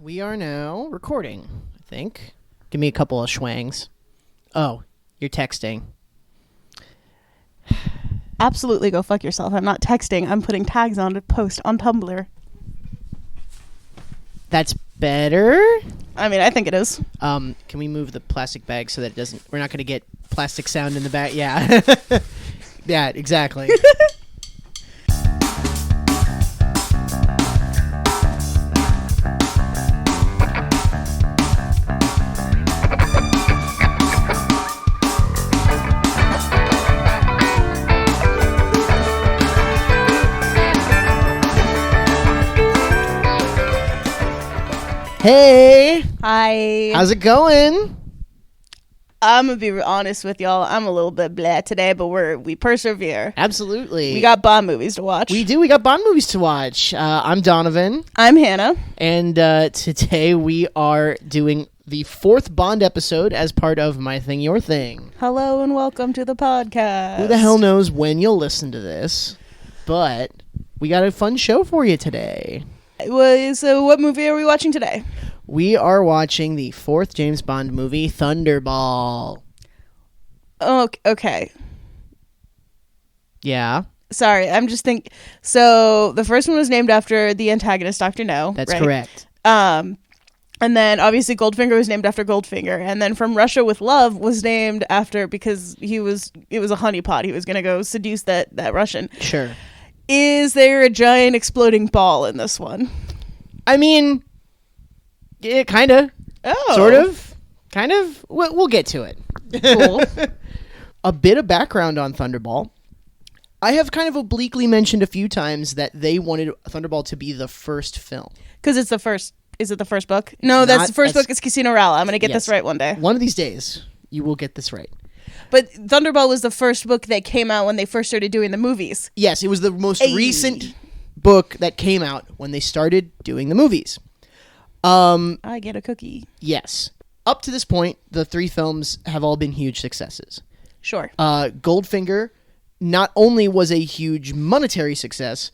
We are now recording, I think. Give me a couple of schwangs. Oh, you're texting. Absolutely go fuck yourself. I'm not texting. I'm putting tags on to post on Tumblr. That's better. I mean, I think it is. Can we move the plastic bag so that it doesn't... We're not going to get plastic sound in the back. Yeah. Yeah, exactly. Hey, Hi. how's it going? I'm gonna be honest with y'all. I'm a little bit blah today, but we persevere. Absolutely. We got Bond movies to watch. We do. We got Bond movies to watch. I'm Donovan. I'm Hannah. And today we are doing the fourth Bond episode as part of My Thing, Your Thing. Hello and welcome to the podcast. Who the hell knows when you'll listen to this, but we got a fun show for you today. So what movie are we watching today? We are watching the fourth James Bond movie, Thunderball. Oh, okay. Yeah. Sorry, I'm just thinking. So the first one was named after the antagonist, Dr. No. That's right? correct. And then obviously Goldfinger was named after Goldfinger, and then From Russia with Love was named after because it was a honeypot. He was gonna go seduce that Russian. Sure. Is there a giant exploding ball in this one? I mean, yeah, kind of. Oh, Sort of. Kind of. We'll get to it. Cool. A bit of background on Thunderball. I have kind of obliquely mentioned a few times that they wanted Thunderball to be the first film. Because it's the first. Is it the first book? No, that's the first book. It's Casino Royale. I'm gonna get this right one day. One of these days, you will get this right. But Thunderball was the first book that came out when they first started doing the movies. Yes, it was the most recent book that came out when they started doing the movies. I get a cookie. Yes. Up to this point, the three films have all been huge successes. Sure. Goldfinger not only was a huge monetary success,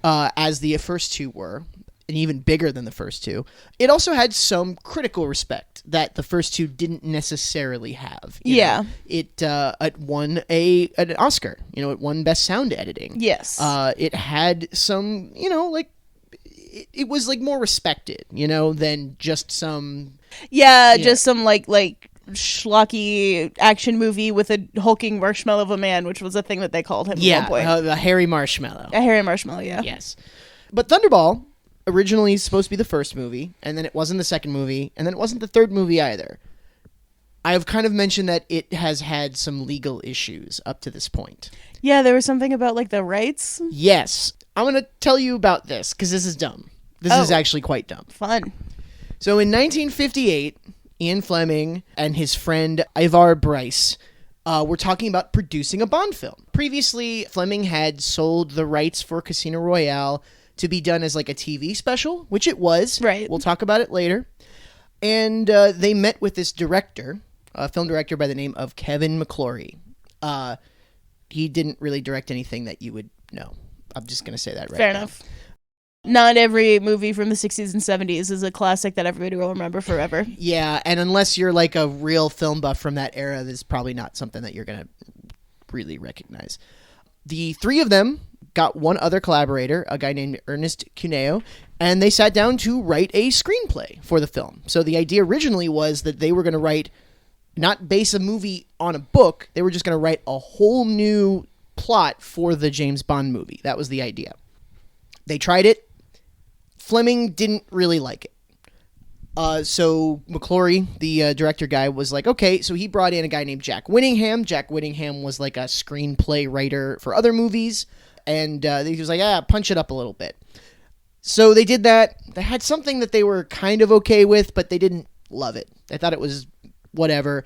as the first two were, and even bigger than the first two, it also had some critical respect that the first two didn't necessarily have. Yeah. It won an Oscar. It won Best Sound Editing. Yes. It had some, it was like more respected, than just some... Yeah, just some like schlocky action movie with a hulking marshmallow of a man, which was a thing that they called him at one point. A hairy marshmallow. A hairy marshmallow, yeah. Yes. But Thunderball originally supposed to be the first movie, and then it wasn't the second movie, and then it wasn't the third movie either. I've kind of mentioned that it has had some legal issues up to this point. Yeah, there was something about like the rights. Yes. I'm going to tell you about this, because this is dumb. This is actually quite dumb. Fun. So in 1958, Ian Fleming and his friend Ivar Bryce were talking about producing a Bond film. Previously, Fleming had sold the rights for Casino Royale to be done as like a TV special, which it was. Right. We'll talk about it later. And they met with this director, a film director by the name of Kevin McClory. He didn't really direct anything that you would know. I'm just going to say that right Fair now. enough. Not every movie from the 60s and 70s is a classic that everybody will remember forever. Yeah, and unless you're like a real film buff from that era, this is probably not something that you're going to really recognize. The three of them got one other collaborator, a guy named Ernest Cuneo, and they sat down to write a screenplay for the film. So the idea originally was that they were going to not base a movie on a book, they were just going to write a whole new plot for the James Bond movie. That was the idea. They tried it. Fleming didn't really like it. So McClory, the director guy, was like, okay, so he brought in a guy named Jack Whittingham. Jack Whittingham was like a screenplay writer for other movies, and he was like, punch it up a little bit. So they did that. They had something that they were kind of okay with, but they didn't love it. They thought it was whatever.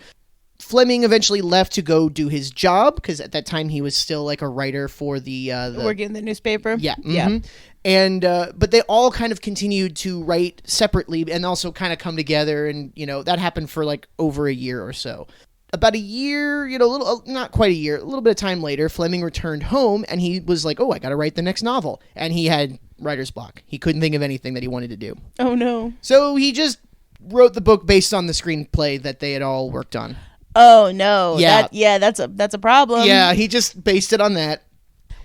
Fleming eventually left to go do his job, because at that time he was still like a writer for the working in the newspaper. Yeah. Mm-hmm. Yeah. And but they all kind of continued to write separately and also kind of come together, and that happened for like over a year or so. About a year, not quite a year, a little bit of time later, Fleming returned home and he was like, oh, I got to write the next novel. And he had writer's block. He couldn't think of anything that he wanted to do. Oh, no. So he just wrote the book based on the screenplay that they had all worked on. Oh, no. Yeah. That's a problem. Yeah, he just based it on that.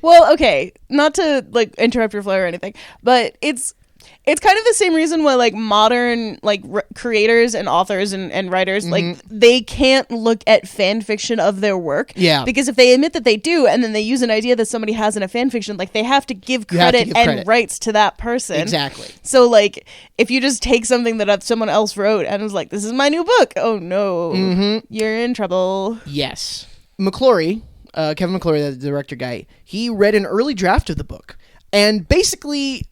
Well, okay, not to like interrupt your flow or anything, but it's kind of the same reason why like modern like creators and authors and writers like they can't look at fan fiction of their work. Yeah. Because if they admit that they do and then they use an idea that somebody has in a fan fiction, like they have to give credit and rights to that person. Exactly. So like if you just take something that someone else wrote and was like, this is my new book, oh no, you're in trouble. Yes. McClory, Kevin McClory, the director guy, he read an early draft of the book. And basically,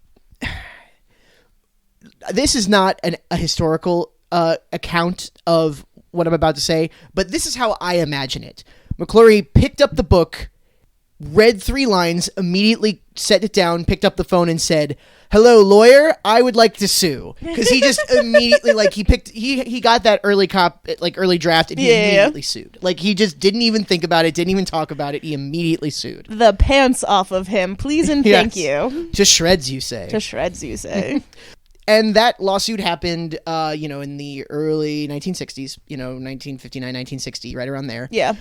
this is not a historical account of what I'm about to say, but this is how I imagine it. McClory picked up the book, read 3 lines, immediately set it down, picked up the phone and said, "Hello, lawyer, I would like to sue." Because he just immediately, like, he got that early draft and he immediately sued. Like, he just didn't even think about it, didn't even talk about it, he immediately sued. The pants off of him, please and thank you. To shreds, you say. To shreds, you say. And that lawsuit happened, in the early 1960s, 1959, 1960, right around there. Yeah.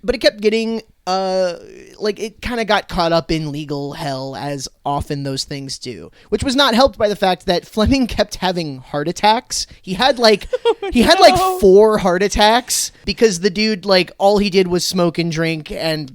But it kept getting, it kind of got caught up in legal hell, as often those things do. Which was not helped by the fact that Fleming kept having heart attacks. He had, 4 heart attacks because the dude, all he did was smoke and drink and,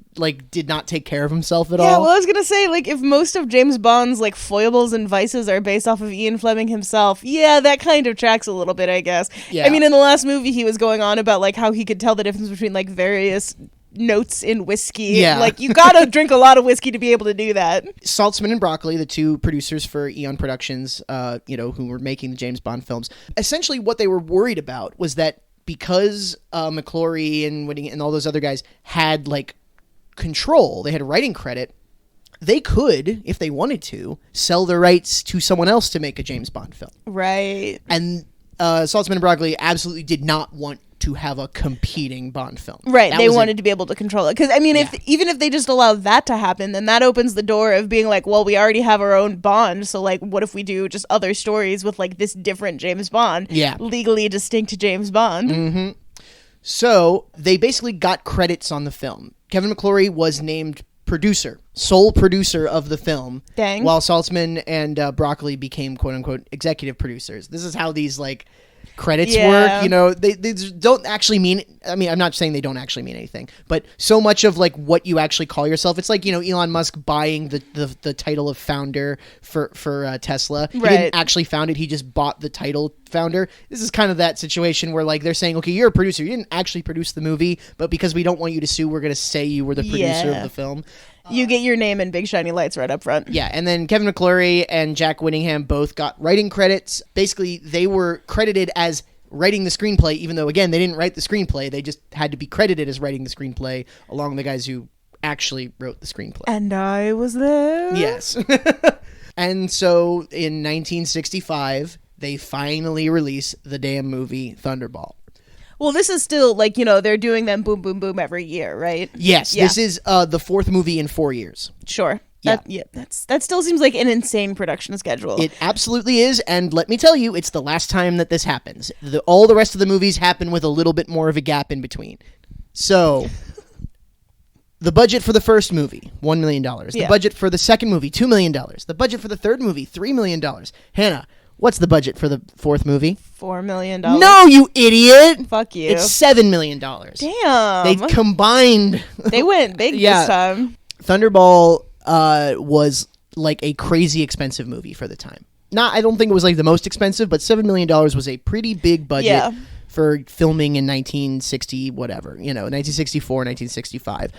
did not take care of himself at all. Yeah, well, I was going to say, if most of James Bond's, foibles and vices are based off of Ian Fleming himself, yeah, that kind of tracks a little bit, I guess. Yeah. I mean, in the last movie, he was going on about, how he could tell the difference between, various notes in whiskey. Yeah. You gotta drink a lot of whiskey to be able to do that. Saltzman and Broccoli, the 2 producers for Eon Productions, who were making the James Bond films, essentially what they were worried about was that because McClory and Whitting and all those other guys had, control, they had a writing credit, they could, if they wanted to, sell their rights to someone else to make a James Bond film. Right. And Saltzman and Broccoli absolutely did not want to have a competing Bond film. Right, they wanted to be able to control it. Because, I mean, even if they just allow that to happen, then that opens the door of being well, we already have our own Bond, so, what if we do just other stories with, this different James Bond? Yeah. Legally distinct James Bond. Mm-hmm. So, they basically got credits on the film. Kevin McClory was named sole producer of the film. Dang. While Saltzman and Broccoli became quote-unquote executive producers. This is how these, credits work. They don't actually mean, I mean, I'm not saying they don't actually mean anything, but so much of what you actually call yourself, it's Elon Musk buying the title of founder for Tesla. He didn't actually found it, he just bought the title founder. This is kind of that situation where they're saying, okay, you're a producer, you didn't actually produce the movie, but because we don't want you to sue, we're going to say you were the producer of the film. You get your name and big shiny lights right up front. Yeah, and then Kevin McClory and Jack Whittingham both got writing credits. Basically, they were credited as writing the screenplay, even though, again, they didn't write the screenplay. They just had to be credited as writing the screenplay along with the guys who actually wrote the screenplay. And I was there. Yes. And so, in 1965, they finally release the damn movie Thunderball. Well, this is still, they're doing them boom, boom, boom every year, right? Yes, yeah. This is the 4th movie in 4 years. Sure. That still seems like an insane production schedule. It absolutely is, and let me tell you, it's the last time that this happens. All the rest of the movies happen with a little bit more of a gap in between. So, the budget for the first movie, $1 million. The budget for the second movie, $2 million. The budget for the third movie, $3 million. Hannah, what's the budget for the 4th movie? $4 million. No, you idiot! Fuck you. It's $7 million. Damn. They combined. They went big this time. Thunderball was a crazy expensive movie for the time. I don't think it was the most expensive, but $7 million was a pretty big budget for filming in 1960, whatever, 1964, 1965.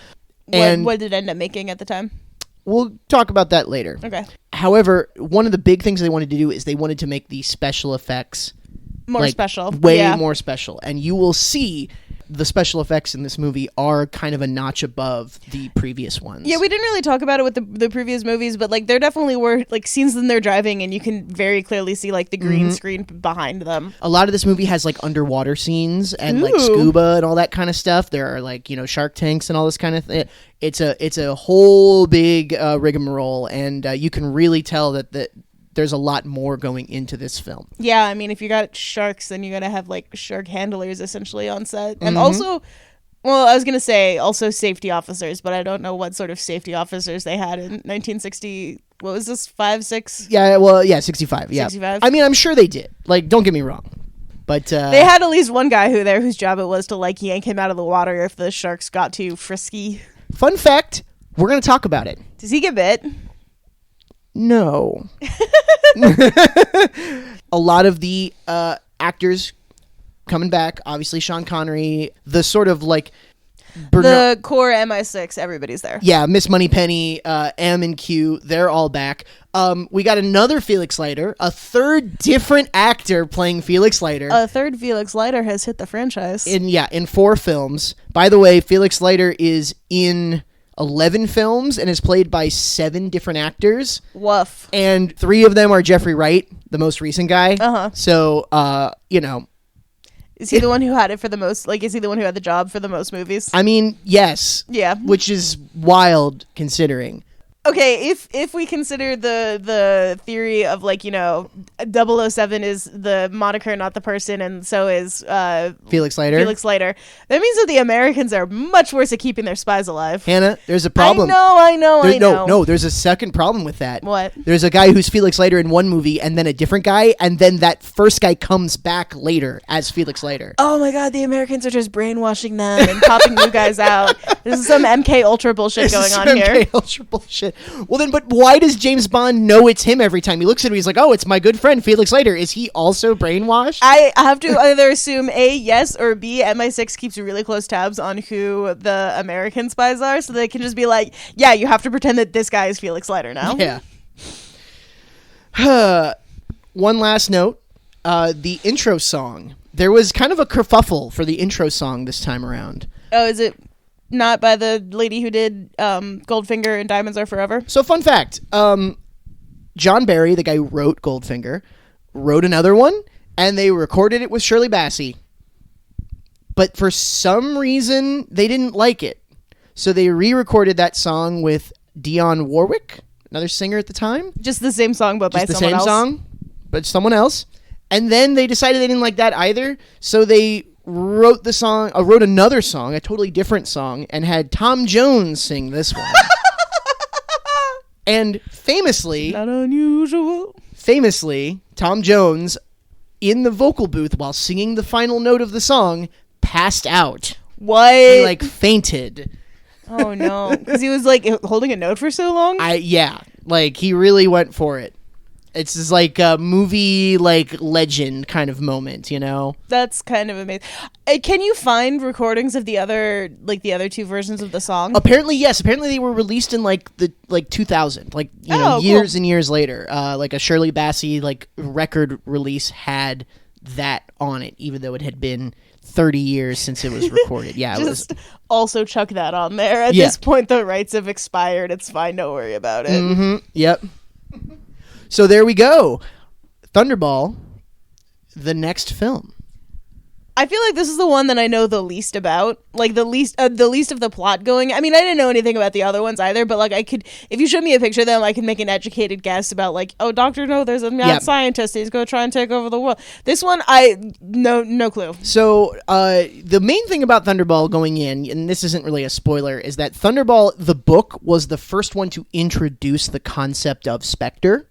What did it end up making at the time? We'll talk about that later. Okay. However, one of the big things they wanted to do is they wanted to make the special effects more special. Way more special. And you will see The special effects in this movie are kind of a notch above the previous ones. Yeah, we didn't really talk about it with the previous movies, but like there definitely were like scenes when they're driving and you can very clearly see like the green screen behind them. A lot of this movie has like underwater scenes and like Ooh. scuba and all that kind of stuff. There are like, shark tanks and all this kind of thing. It's a whole big rigmarole, and you can really tell that there's a lot more going into this film. Yeah, I mean, if you got sharks, then you gotta have like shark handlers essentially on set, and also, well, I was gonna say also safety officers, but I don't know what sort of safety officers they had in 1960. What was this? 5, 6? Yeah, well, yeah, 65. Yeah, 65? I mean, I'm sure they did. Like, don't get me wrong, but They had at least one guy whose job it was to like yank him out of the water if the sharks got too frisky. Fun fact: we're gonna talk about it. Does he get bit? No. A lot of the actors coming back, obviously Sean Connery, the sort of like The core MI6, everybody's there. Yeah, Miss Moneypenny, M and Q, they're all back. We got another Felix Leiter, a third different actor playing Felix Leiter. A third Felix Leiter has hit the franchise. In 4 films. By the way, Felix Leiter is in 11 films and is played by 7 different actors. Woof. And 3 of them are Jeffrey Wright, the most recent guy. Uh-huh. So, Is he the one who had it for the most, like, is he the one who had the job for the most movies? I mean, yes. Yeah. Which is wild considering. Okay, if we consider the theory of, like, 007 is the moniker, not the person, and so is Felix Leiter. That means that the Americans are much worse at keeping their spies alive. Hannah, there's a problem. I know. No, there's a second problem with that. What? There's a guy who's Felix Leiter in one movie, and then a different guy, and then that first guy comes back later as Felix Leiter. Oh my god, the Americans are just brainwashing them and popping new guys out. This is some MK Ultra bullshit going on here. MK Ultra bullshit. Well then, but why does James Bond know it's him every time he looks at him? He's like, oh, it's my good friend Felix Leiter. Is he also brainwashed? I have to either assume A, yes, or B, MI6 keeps really close tabs on who the American spies are, so they can just be like, yeah, you have to pretend that this guy is Felix Leiter now. Yeah. One last note. The intro song. There was kind of a kerfuffle for the intro song this time around. Oh, is it not by the lady who did Goldfinger and Diamonds Are Forever? So, fun fact. John Barry, the guy who wrote Goldfinger, wrote another one, and they recorded it with Shirley Bassey. But for some reason, they didn't like it. So they re-recorded that song with Dionne Warwick, another singer at the time. Just the same song, but by someone else? Just the same song, but someone else. And then they decided they didn't like that either, so they wrote another song, a totally different song, and had Tom Jones sing this one. And famously... Not unusual. Famously, Tom Jones, in the vocal booth while singing the final note of the song, passed out. What? He, fainted. Oh, no. Because he was, holding a note for so long? Yeah. He really went for it. It's just a movie, legend kind of moment, That's kind of amazing. Can you find recordings of the other 2 versions of the song? Apparently, yes. Apparently, they were released in, 2000. Years cool. and years later. A Shirley Bassey, record release had that on it, even though it had been 30 years since it was recorded. Yeah, Just also chuck that on there. At this point, the rights have expired. It's fine. Don't worry about it. Mm-hmm. Yep. So there we go. Thunderball, the next film. I feel like this is the one that I know the least about. The least of the plot going. I mean, I didn't know anything about the other ones either, but I could, if you showed me a picture of them, I could make an educated guess about oh, Dr. No, there's a mad scientist. He's going to try and take over the world. This one, no clue. So the main thing about Thunderball going in, and this isn't really a spoiler, is that Thunderball, the book, was the first one to introduce the concept of Spectre.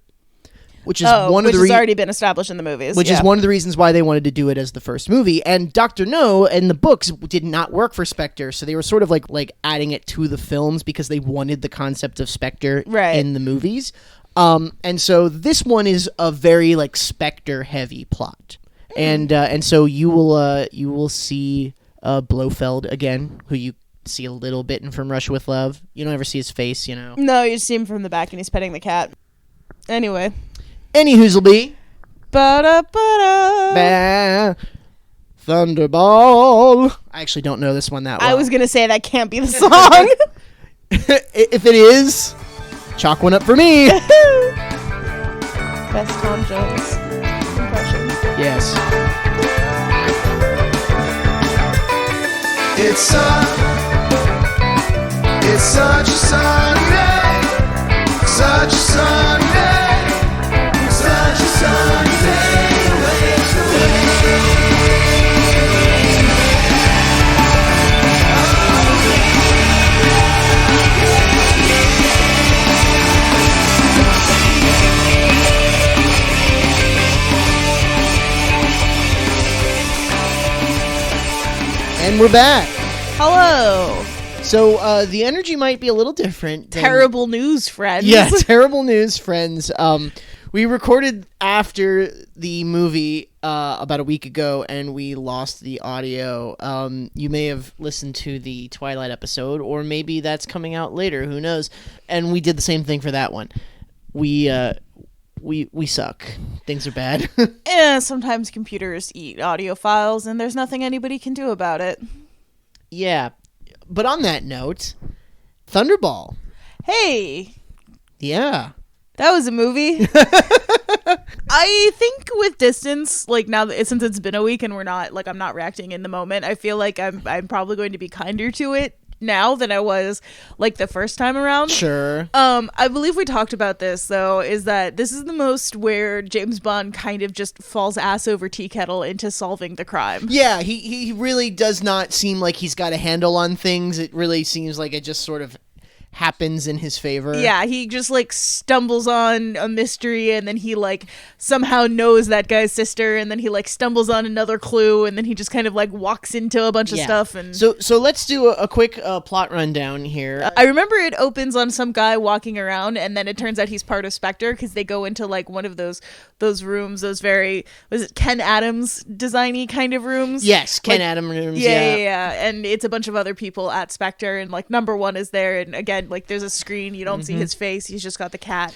Which is already been established in the movies. Which is one of the reasons why they wanted to do it as the first movie. And Dr. No and the books did not work for Spectre, so they were sort of like adding it to the films because they wanted the concept of Spectre in the movies. And so this one is a very Spectre heavy plot. And so you will see Blofeld again, who you see a little bit in From Russia with Love. You don't ever see his face, No, you see him from the back and he's petting the cat. Anyway. Any whoozleby. Ba-da-ba-da. Thunderball. I actually don't know this one that well. I was gonna say that can't be the song. If it is, chalk one up for me. Best Tom Jones impression. Yes. It's such a sunny day, such a sunny day, such a sunny day away. And we're back. Hello. So the energy might be a little different. Terrible news, friends. Yeah, terrible news, friends. We recorded after the movie about a week ago, and we lost the audio. You may have listened to the Twilight episode, or maybe that's coming out later. Who knows? And we did the same thing for that one. We suck. Things are bad. Sometimes computers eat audio files, and there's nothing anybody can do about it. Yeah. But on that note, Thunderball. Hey. Yeah. That was a movie. I think with distance, like now that since it's been a week and we're not like I'm not reacting in the moment, I feel like I'm probably going to be kinder to it now than I was like the first time around. Sure. I believe we talked about this though, is that this is the most where James Bond kind of just falls ass over tea kettle into solving the crime. Yeah, he really does not seem like he's got a handle on things. It really seems like it just sort of happens in his favor. Yeah, he just like stumbles on a mystery and then he like somehow knows that guy's sister and then he like stumbles on another clue and then he just kind of like walks into a bunch of stuff. And so let's do a quick plot rundown here. I remember it opens on some guy walking around and then it turns out he's part of Spectre because they go into like one of those rooms, those very, was it Ken Adams designy kind of rooms? Yes, Ken like, Adams rooms. Yeah. And it's a bunch of other people at Spectre and like number one is there and again like there's a screen, you don't see his face, he's just got the cat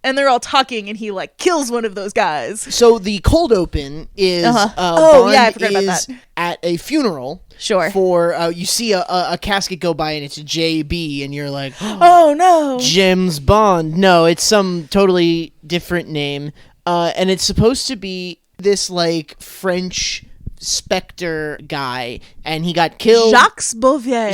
and they're all talking and he like kills one of those guys. So the cold open is Bond I forgot about that. At a funeral. Sure. For you see a casket go by and it's JB and you're like, oh no, James Bond. No, it's some totally different name. And it's supposed to be this like French Spectre guy, and he got killed. Jacques Bouvier.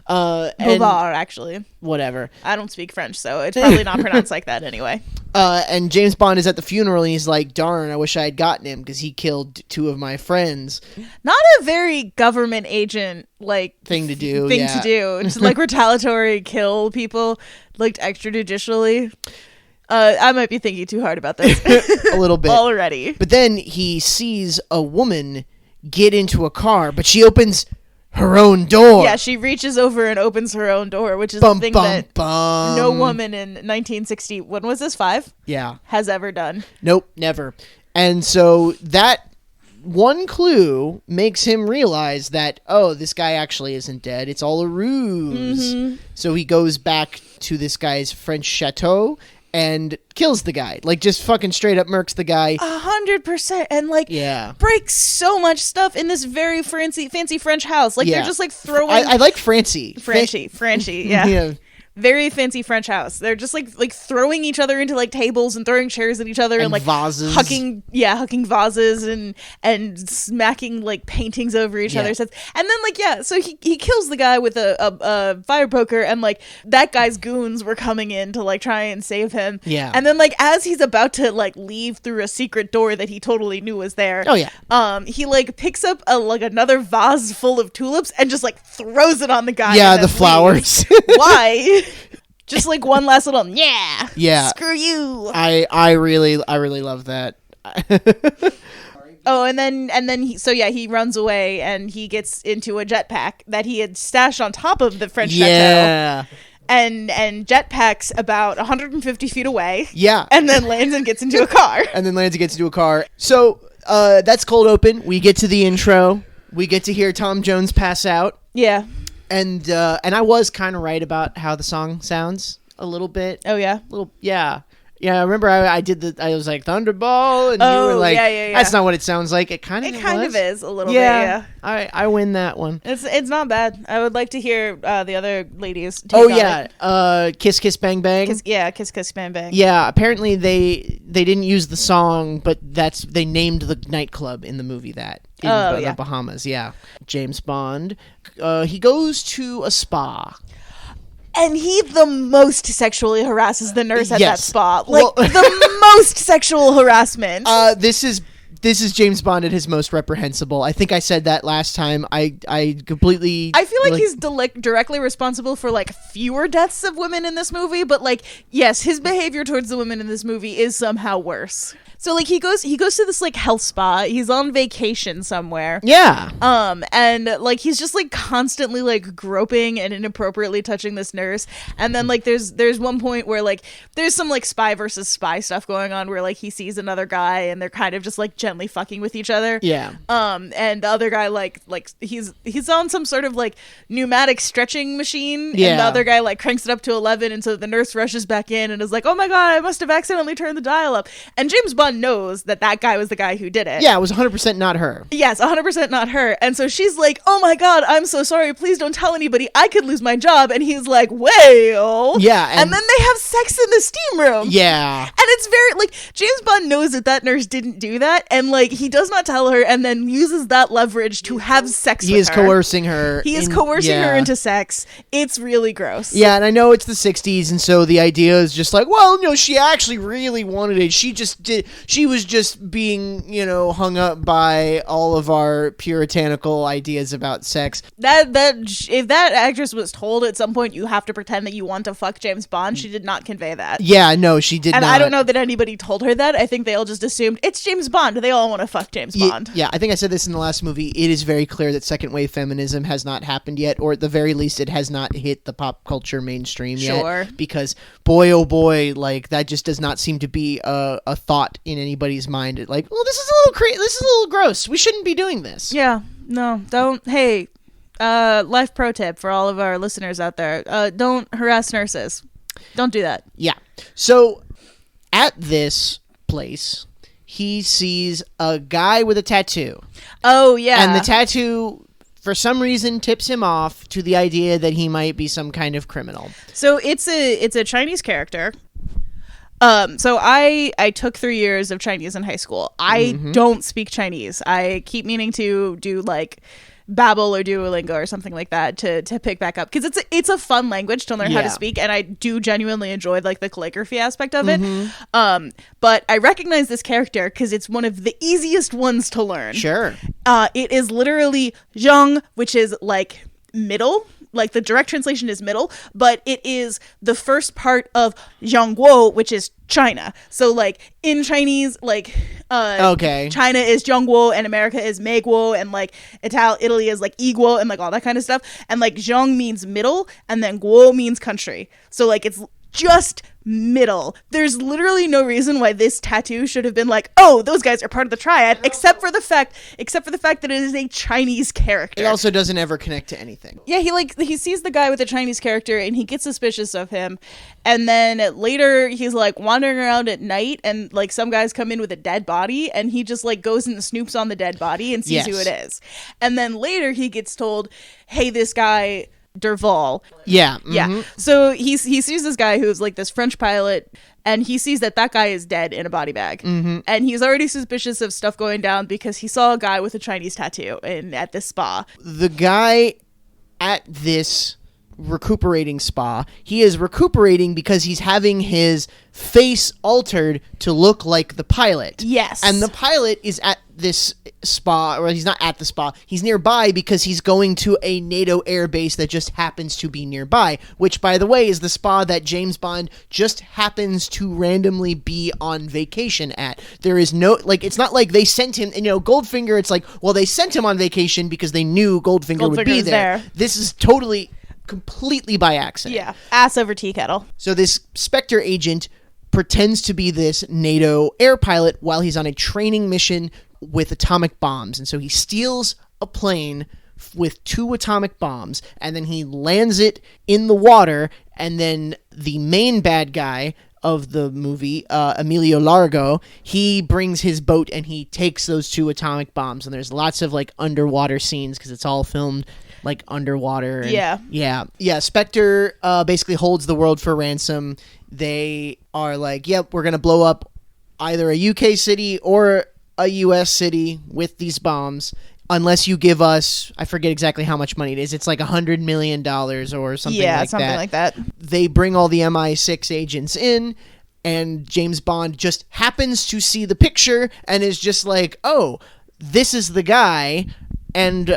Bouvard, actually. Whatever. I don't speak French, so it's probably not pronounced like that anyway. And James Bond is at the funeral, and he's like, darn, I wish I had gotten him, because he killed two of my friends. Not a very government agent, like... Thing to do, Just, like, retaliatory kill people, like, extrajudicially. I might be thinking too hard about this. A little bit. Already. But then he sees a woman get into a car, but she opens her own door. Yeah, she reaches over and opens her own door, which is the thing that no woman in 1960, when was this, 5? Yeah. Has ever done. Nope, never. And so that one clue makes him realize that, oh, this guy actually isn't dead. It's all a ruse. Mm-hmm. So he goes back to this guy's French chateau and kills the guy. Like, just fucking straight up murks the guy. 100%. And, like, breaks so much stuff in this very fancy French house. Like, they're just, like, throwing... I like Francie. Francie, yeah. Very fancy French house. They're just like throwing each other into like tables and throwing chairs at each other and like vases. hucking vases and smacking like paintings over each other's heads. And then so he kills the guy with a fire poker and like that guy's goons were coming in to like try and save him. Yeah. And then like as he's about to like leave through a secret door that he totally knew was there. Oh yeah. He like picks up another vase full of tulips and just like throws it on the guy. Yeah, the flowers. Why? Just like one last little yeah. Screw you. I really love that. Oh, and then he runs away and he gets into a jetpack that he had stashed on top of the French chateau. And jetpacks about 150 feet away. Yeah. And then lands and gets into a car. So that's cold open. We get to the intro. We get to hear Tom Jones pass out. Yeah. And I was kind of right about how the song sounds a little bit. Oh yeah. Yeah. Yeah, I remember I was like, Thunderball, and you were like, yeah. that's not what it sounds like. It kind of is a little bit, yeah. I win that one. It's not bad. I would like to hear the other ladies take Oh, on yeah. it. Kiss Kiss Bang Bang. Kiss Kiss Bang Bang. Yeah, apparently they didn't use the song, but they named the nightclub in the movie that. In the Bahamas, yeah. James Bond, he goes to a spa. And he the most sexually harasses the nurse at that spa. Well, the most sexual harassment. This is James Bond at his most reprehensible. I think I said that last time. I completely... I feel like he's directly responsible for, like, fewer deaths of women in this movie, but, like, yes, his behavior towards the women in this movie is somehow worse. So, like, he goes to this, like, health spa. He's on vacation somewhere. Yeah. And, like, he's just, like, constantly, like, groping and inappropriately touching this nurse. And then, like, there's one point where, like, there's some, like, spy versus spy stuff going on where, like, he sees another guy and they're kind of just, like, gently fucking with each other. Yeah. And the other guy, like he's on some sort of, like, pneumatic stretching machine. Yeah. And the other guy, like, cranks it up to 11, and so the nurse rushes back in and is like, oh my god, I must have accidentally turned the dial up. And James Bond knows that guy was the guy who did it. Yeah, it was 100% not her. Yes, 100% not her. And so she's like, oh my god, I'm so sorry, please don't tell anybody, I could lose my job. And he's like, well. Yeah. And then they have sex in the steam room. Yeah. And it's very, like, James Bond knows that nurse didn't do that, and, like, he does not tell her, and then uses that leverage to have sex with her. He is coercing her. He is coercing her into sex. It's really gross. Yeah, and I know it's the 60s, and so the idea is just like, well, no, she actually really wanted it. She was just being, hung up by all of our puritanical ideas about sex. If that actress was told at some point you have to pretend that you want to fuck James Bond, she did not convey that. Yeah, no, she did not. And I don't know that anybody told her that. I think they all just assumed it's James Bond. They all want to fuck James Bond. Yeah, I think I said this in the last movie. It is very clear that second wave feminism has not happened yet, or at the very least, it has not hit the pop culture mainstream yet. Because boy, oh boy, like that just does not seem to be a thought in anybody's mind. Like, well, this is a little gross. We shouldn't be doing this. Yeah, no, don't. Hey, life pro tip for all of our listeners out there: don't harass nurses. Don't do that. Yeah. So at this place, he sees a guy with a tattoo. Oh, yeah. And the tattoo, for some reason, tips him off to the idea that he might be some kind of criminal. So it's a Chinese character. So I took 3 years of Chinese in high school. I don't speak Chinese. I keep meaning to do, like, Babbel or Duolingo or something like that to pick back up, because it's a fun language to learn how to speak, and I do genuinely enjoy, like, the calligraphy aspect of it. But I recognize this character because it's one of the easiest ones to learn. Sure. It is literally Zhang, which is, like, middle. Like, the direct translation is middle, but it is the first part of Zhongguo, which is China. So, like, in Chinese, like, China is Zhongguo and America is Meiguo, and, like, Italy is, like, Iguo, and, like, all that kind of stuff. And, like, Zhong means middle, and then Guo means country. So, like, it's just middle. There's literally no reason why this tattoo should have been like, oh, those guys are part of the triad, except for the fact that it is a Chinese character. It also doesn't ever connect to anything. Yeah, he sees the guy with the Chinese character and he gets suspicious of him, and then later he's, like, wandering around at night, and, like, some guys come in with a dead body, and he just, like, goes and snoops on the dead body and sees who it is. And then later he gets told, hey, this guy Derval. Yeah. Yeah. So he sees this guy who's, like, this French pilot, and he sees that guy is dead in a body bag. And he's already suspicious of stuff going down because he saw a guy with a Chinese tattoo at this spa. The guy at this recuperating spa, he is recuperating because he's having his face altered to look like the pilot. Yes. And the pilot is at this spa, or he's not at the spa, he's nearby because he's going to a NATO air base that just happens to be nearby, which, by the way, is the spa that James Bond just happens to randomly be on vacation at. There is no, like, it's not like they sent him, Goldfinger, it's like, well, they sent him on vacation because they knew Goldfinger would be there. This is completely by accident. Yeah, ass over tea kettle. So this Spectre agent pretends to be this NATO air pilot while he's on a training mission with atomic bombs. And so he steals a plane with 2 atomic bombs, and then he lands it in the water, and then the main bad guy, of the movie, Emilio Largo, he brings his boat and he takes those 2 atomic bombs. And there's lots of like underwater scenes because it's all filmed like underwater. And, yeah. Spectre basically holds the world for ransom. They are like, yep, we're gonna blow up either a UK city or a US city with these bombs. Unless you give us, I forget exactly how much money it is. It's like $100 million or something like that. Yeah, something like that. They bring all the MI6 agents in, and James Bond just happens to see the picture and is just like, oh, this is the guy, and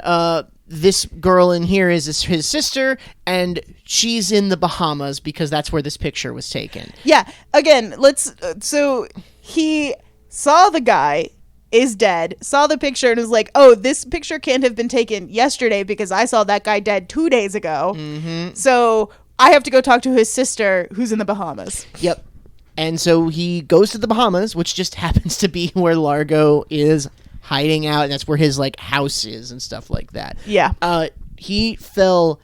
this girl in here is his sister, and she's in the Bahamas because that's where this picture was taken. Yeah, again, so he saw the guy is dead, saw the picture, and was like, oh, this picture can't have been taken yesterday because I saw that guy dead 2 days ago. Mm-hmm. So I have to go talk to his sister who's in the Bahamas. Yep. And so he goes to the Bahamas, which just happens to be where Largo is hiding out, and that's where his like house is and stuff like that. Yeah. He fell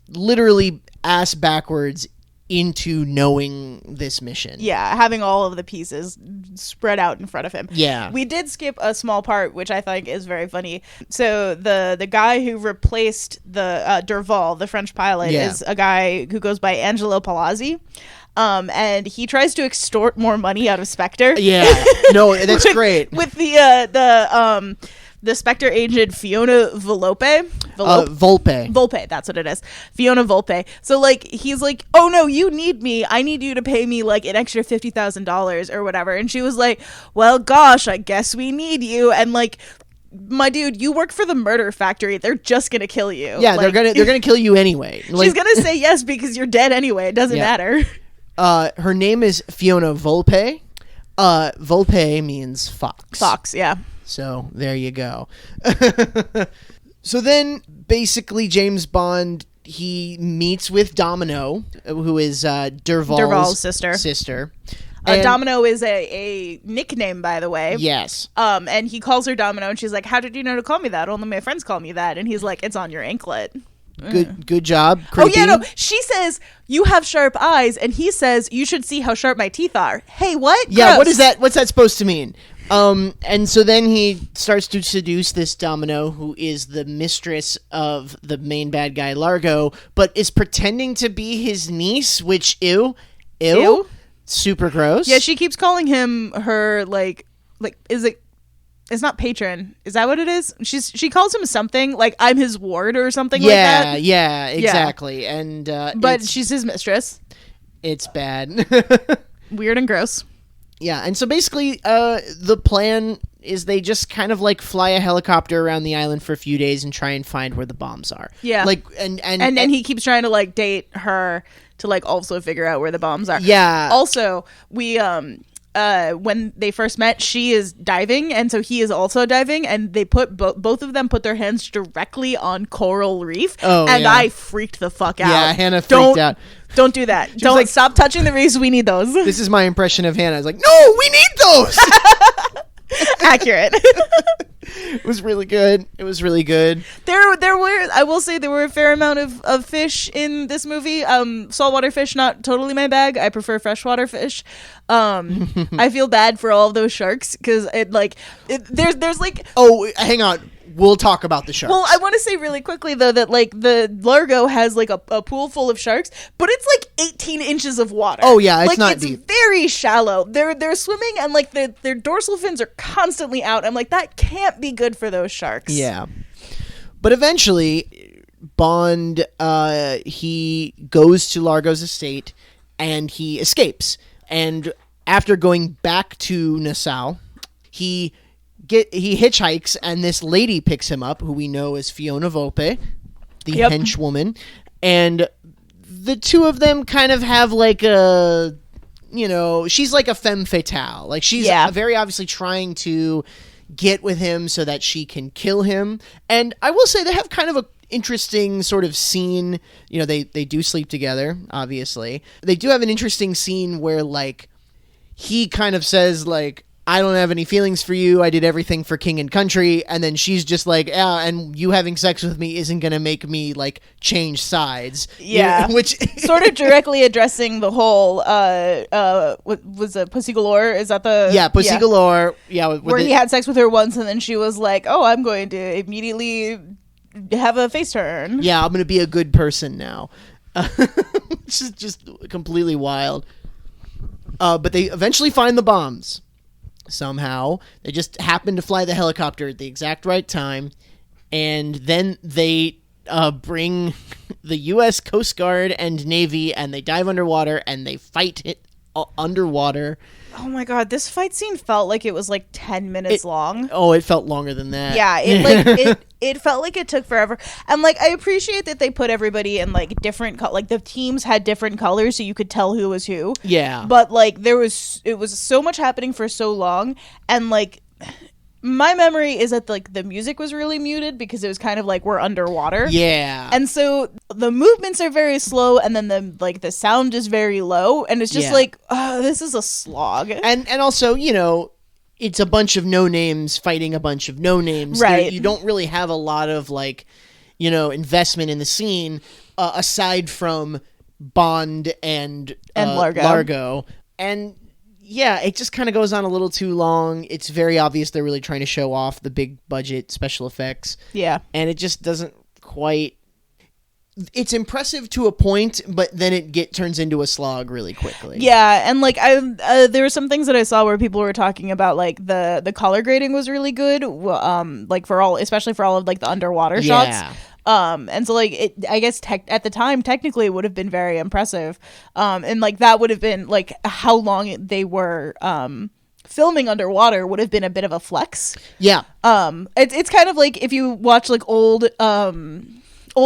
literally ass backwards into knowing this mission. Yeah, having all of the pieces spread out in front of him. Yeah. We did skip a small part, which I think is very funny. So the guy who replaced the Derval, the French pilot, is a guy who goes by Angelo Palazzi. And he tries to extort more money out of Spectre. Yeah. No, that's great. With the Spectre agent Fiona Volpe. Volpe, that's what it is. Fiona Volpe. So, like, he's like, oh, no, you need me. I need you to pay me, like, an extra $50,000 or whatever. And she was like, well, gosh, I guess we need you. And, like, my dude, you work for the murder factory. They're just going to kill you. Yeah, like, they're gonna kill you anyway. Like, she's going to say yes because you're dead anyway. It doesn't matter. Her name is Fiona Volpe. Volpe means fox. Fox, yeah. So there you go. So then basically James Bond, he meets with Domino, who is Derval's sister. Domino is a nickname, by the way. Yes. And he calls her Domino, and she's like, how did you know to call me that? Only my friends call me that. And he's like, it's on your anklet. Good job. Creepy. Oh, yeah, no. She says, you have sharp eyes, and he says, you should see how sharp my teeth are. Hey, what? Yeah, Gross. what is that? What's that supposed to mean? And so then he starts to seduce this Domino, who is the mistress of the main bad guy, Largo, but is pretending to be his niece, which, ew. Super gross. Yeah, she keeps calling him her, like, is it... It's not patron. Is that what it is? She calls him something like I'm his ward or something like that. Yeah, exactly. Yeah. And but she's his mistress. It's bad. Weird and gross. Yeah, and so basically the plan is they just kind of like fly a helicopter around the island for a few days and try and find where the bombs are. Yeah. Like and then he keeps trying to like date her to like also figure out where the bombs are. Yeah. Also, we when they first met, she is diving, and so he is also diving, and they put both of them put their hands directly on coral reef. And I freaked the fuck out. Yeah, Hannah freaked out. Don't do that. Don't like, stop touching the reefs. We need those. This is my impression of Hannah. I was like, no, we need those. Accurate. It was really good. There were, I will say, there were a fair amount of fish in this movie. Saltwater fish, not totally my bag. I prefer freshwater fish. I feel bad for all of those sharks because there's like... Oh, hang on. We'll talk about the sharks. Well, I want to say really quickly, though, that like the Largo has like a pool full of sharks, but it's like 18 inches of water. Oh, yeah, it's like, not it's deep. Very shallow. They're swimming, and like their dorsal fins are constantly out. I'm like, that can't be good for those sharks. Yeah. But eventually, Bond, he goes to Largo's estate, and he escapes. And after going back to Nassau, he hitchhikes, and this lady picks him up, who we know as Fiona Volpe, the henchwoman, and the two of them kind of have like a, she's like a femme fatale. Like she's very obviously trying to get with him so that she can kill him. And I will say they have kind of a interesting sort of scene. They do sleep together, obviously. They do have an interesting scene where like he kind of says like, I don't have any feelings for you. I did everything for king and country. And then she's just like, yeah, and you having sex with me isn't going to make me like change sides. Yeah. Which sort of directly addressing the whole, what was it, Pussy Galore? Is that the... Yeah, Pussy Galore. Yeah. Where he had sex with her once and then she was like, oh, I'm going to immediately have a face turn. Yeah, I'm going to be a good person now. Which is just completely wild. But they eventually find the bombs. Somehow. They just happen to fly the helicopter at the exact right time. And then they bring the U.S. Coast Guard and Navy, and they dive underwater, and they fight it underwater. Oh my god, this fight scene felt like it was like 10 minutes long. Oh, it felt longer than that. Yeah, it felt like it took forever. And like I appreciate that they put everybody in like different like the teams had different colors so you could tell who was who. Yeah. But like it was so much happening for so long, and like my memory is that like the music was really muted because it was kind of like we're underwater. Yeah. And so the movements are very slow, and then the sound is very low, and it's just like, oh, this is a slog. And also, you know, it's a bunch of no names fighting a bunch of no names. Right. You don't really have a lot of like, you know, investment in the scene aside from Bond and Largo. And yeah, it just kind of goes on a little too long. It's very obvious they're really trying to show off the big budget special effects. Yeah. And it just doesn't quite... It's impressive to a point, but then it turns into a slog really quickly. Yeah, and like there were some things that I saw where people were talking about like the color grading was really good, like especially for all of like the underwater shots. And so like I guess at the time technically it would have been very impressive, and like that would have been like how long they were filming underwater would have been a bit of a flex. Yeah. It's kind of like if you watch like old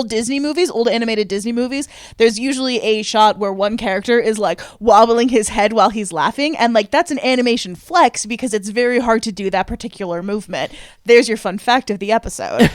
Disney movies, old animated Disney movies, there's usually a shot where one character is like wobbling his head while he's laughing, and like that's an animation flex because it's very hard to do that particular movement. There's your fun fact of the episode.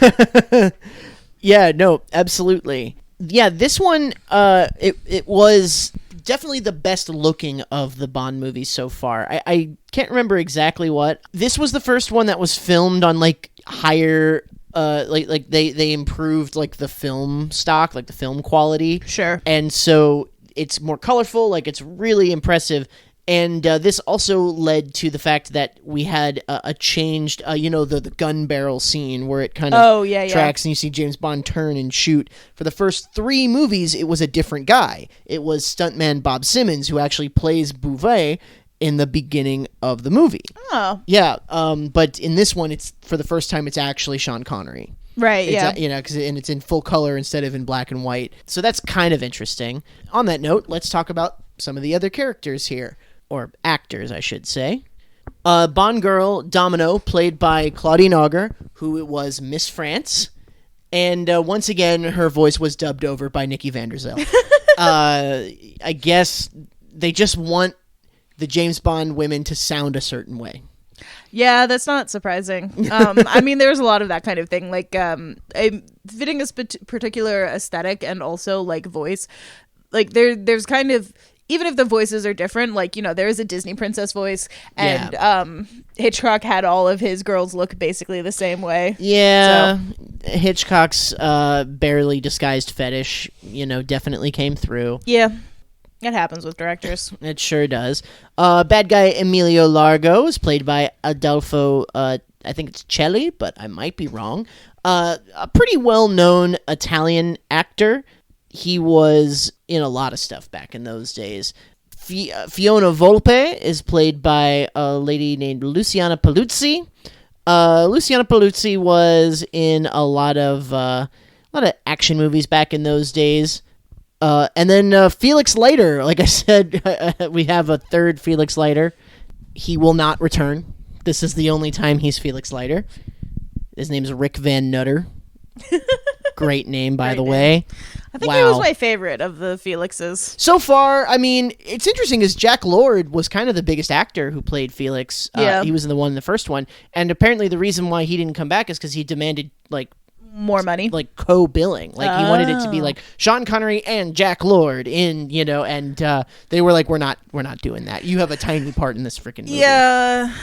Yeah, no, absolutely. Yeah, this one, it was definitely the best looking of the Bond movies so far. I can't remember exactly what. This was the first one that was filmed on like higher, like they improved like the film stock, like the film quality. Sure. And so it's more colorful, like it's really impressive. And this also led to the fact that we had a changed, the gun barrel scene where it kind of tracks and you see James Bond turn and shoot. For the first 3 movies, it was a different guy. It was stuntman Bob Simmons, who actually plays Bouvet in the beginning of the movie. Oh. Yeah, but in this one, it's for the first time, it's actually Sean Connery. Right, yeah. And it's in full color instead of in black and white. So that's kind of interesting. On that note, let's talk about some of the other characters here. Or actors, I should say. Bond girl Domino, played by Claudine Auger, who was Miss France. And once again, her voice was dubbed over by Nikki van der Zyl. I guess they just want the James Bond women to sound a certain way. Yeah, that's not surprising. I mean, there's a lot of that kind of thing. Like, fitting a particular aesthetic and also, like, voice. Like, there's kind of... Even if the voices are different, like, you know, there is a Disney princess voice, and Hitchcock had all of his girls look basically the same way. Yeah, so. Hitchcock's barely disguised fetish, definitely came through. Yeah, it happens with directors. It sure does. Bad guy Emilio Largo is played by Adolfo, I think it's Celli, but I might be wrong. A pretty well-known Italian actor. He was in a lot of stuff back in those days. Fiona Volpe is played by a lady named Luciana Paluzzi. Luciana Paluzzi was in a lot of action movies back in those days. And then Felix Leiter, like I said, we have a third Felix Leiter. He will not return. This is the only time he's Felix Leiter. His name's Rick Van Nutter. Great name, by the way. I think he was my favorite of the Felixes. So far, I mean, it's interesting is Jack Lord was kind of the biggest actor who played Felix. He was in the first one. And apparently the reason why he didn't come back is because he demanded, like, more money, like co-billing. Like, he wanted it to be like Sean Connery and Jack Lord in, and they were like, we're not doing that. You have a tiny part in this freaking movie. Yeah.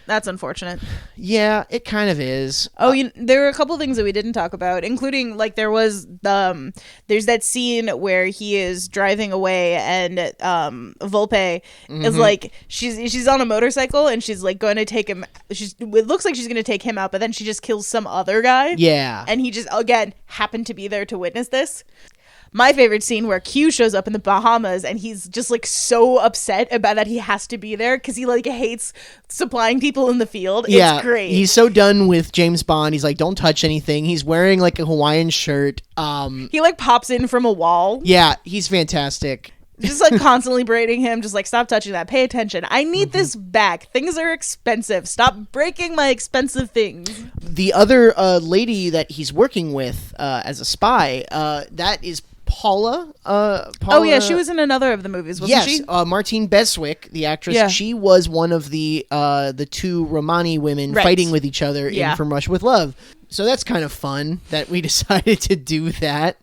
That's unfortunate. Yeah, it kind of is. Oh, there were a couple things that we didn't talk about, including like there's that scene where he is driving away and Volpe is like she's on a motorcycle and she's like going to take him. It looks like she's going to take him out, but then she just kills some other guy. Yeah, and he just again happened to be there to witness this. My favorite scene where Q shows up in the Bahamas and he's just like so upset about that he has to be there because he like hates supplying people in the field. Yeah, it's great. He's so done with James Bond. He's like, don't touch anything. He's wearing like a Hawaiian shirt. He like pops in from a wall. Yeah, he's fantastic. Just like constantly berating him, just like, stop touching that, pay attention, I need this back, things are expensive, stop breaking my expensive things. The other lady that he's working with as a spy, that is Paula. Oh yeah, she was in another of the movies, wasn't she? Yes, Martine Beswick, the actress. Yeah. She was one of the two Romani women fighting with each other in From Russia with Love. So that's kind of fun that we decided to do that.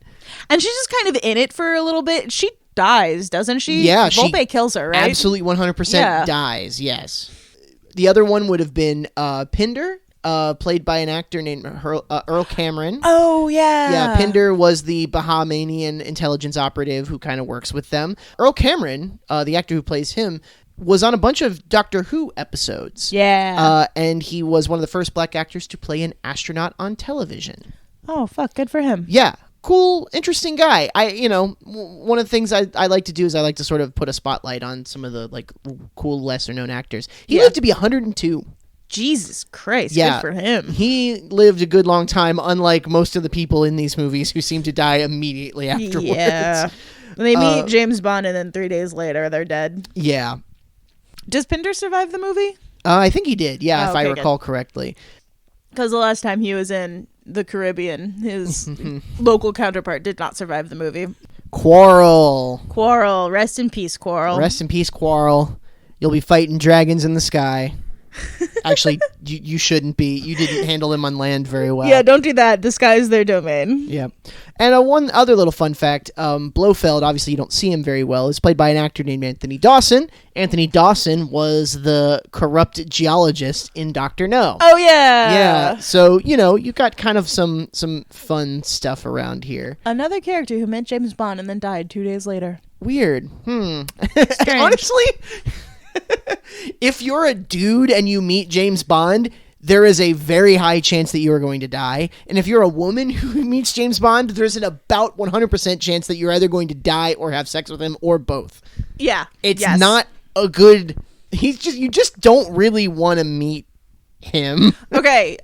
And she's just kind of in it for a little bit. She dies, doesn't she? Yeah, Volpe kills her, right? Absolutely 100% dies, yes. The other one would have been Pinder, played by an actor named Earl Cameron. Oh, yeah. Yeah, Pinder was the Bahamian intelligence operative who kind of works with them. Earl Cameron, the actor who plays him, was on a bunch of Doctor Who episodes. Yeah. And he was one of the first black actors to play an astronaut on television. Oh, fuck, good for him. Yeah. Cool, interesting guy. One of the things I like to do is I like to sort of put a spotlight on some of the like cool lesser known actors. He lived to be 102. Jesus Christ, yeah, good for him. He lived a good long time, unlike most of the people in these movies who seem to die immediately afterwards. Yeah. They meet James Bond and then 3 days later they're dead. Yeah. Does Pinder survive the movie? I think he did, yeah, if I recall correctly. Because the last time he was in the Caribbean, his local counterpart did not survive the movie. Quarrel. Rest in peace, Quarrel. Rest in peace, Quarrel. You'll be fighting dragons in the sky. Actually, you shouldn't be. You didn't handle them on land very well. Yeah, don't do that. The sky is their domain. Yeah. And one other little fun fact, Blofeld, obviously you don't see him very well, is played by an actor named Anthony Dawson. Anthony Dawson was the corrupt geologist in Dr. No. Oh, yeah. Yeah. So, you've got kind of some fun stuff around here. Another character who met James Bond and then died 2 days later. Weird. Honestly... If you're a dude and you meet James Bond, there is a very high chance that you are going to die. And if you're a woman who meets James Bond, there's an about 100% chance that you're either going to die or have sex with him or both. Yeah. It's not a good... You just don't really want to meet him. Okay,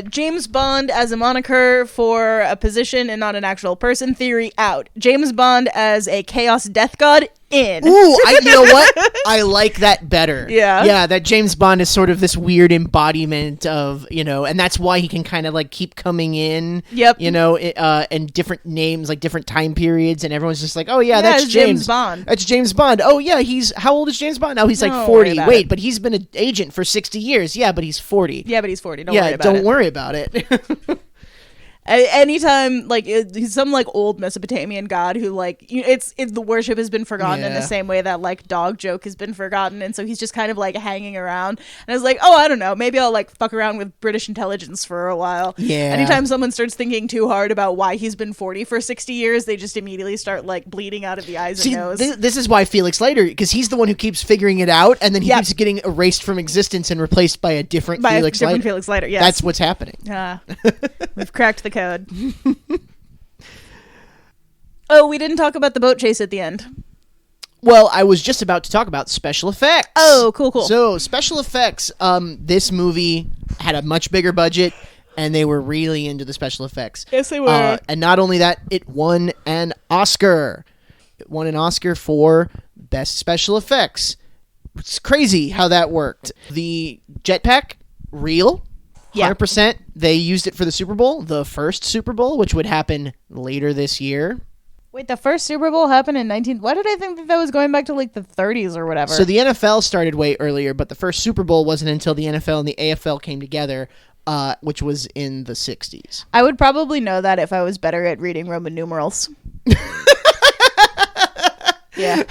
James Bond as a moniker for a position and not an actual person theory out. James Bond as a chaos death god in. Ooh, you know what? I like that better. Yeah. Yeah, that James Bond is sort of this weird embodiment of, and that's why he can kind of like keep coming in. Yep. And different names, like different time periods, and everyone's just like, oh yeah, that's James Bond. That's James Bond. Oh yeah, how old is James Bond? Oh, he's like 40. Wait, but he's been an agent for 60 years. Yeah, but he's 40. Yeah, but he's 40. Don't worry about it. Anytime, like, he's some like old Mesopotamian god who like it's the worship has been forgotten in the same way that like dog joke has been forgotten, and so he's just kind of like hanging around. And I was like, oh, I don't know, maybe I'll like fuck around with British intelligence for a while. Yeah. Anytime someone starts thinking too hard about why he's been 40 for 60 years, they just immediately start like bleeding out of the eyes and nose. This is why Felix Leiter, because he's the one who keeps figuring it out, and then he keeps getting erased from existence and replaced by a different Felix Leiter. Yes. That's what's happening. We've cracked the code. Oh, we didn't talk about the boat chase at the end. Well, I was just about to talk about special effects. Oh, cool. So, special effects, this movie had a much bigger budget, and they were really into the special effects. Yes, they were. And not only that, it won an Oscar. It won an Oscar for Best Special Effects. It's crazy how that worked. The jetpack, real. 100%. They used it for the Super Bowl, the first Super Bowl, which would happen later this year. Wait, the first Super Bowl happened in Why did I think that was going back to like the 30s or whatever? So the NFL started way earlier, but the first Super Bowl wasn't until the NFL and the AFL came together, which was in the 60s. I would probably know that if I was better at reading Roman numerals. Yeah.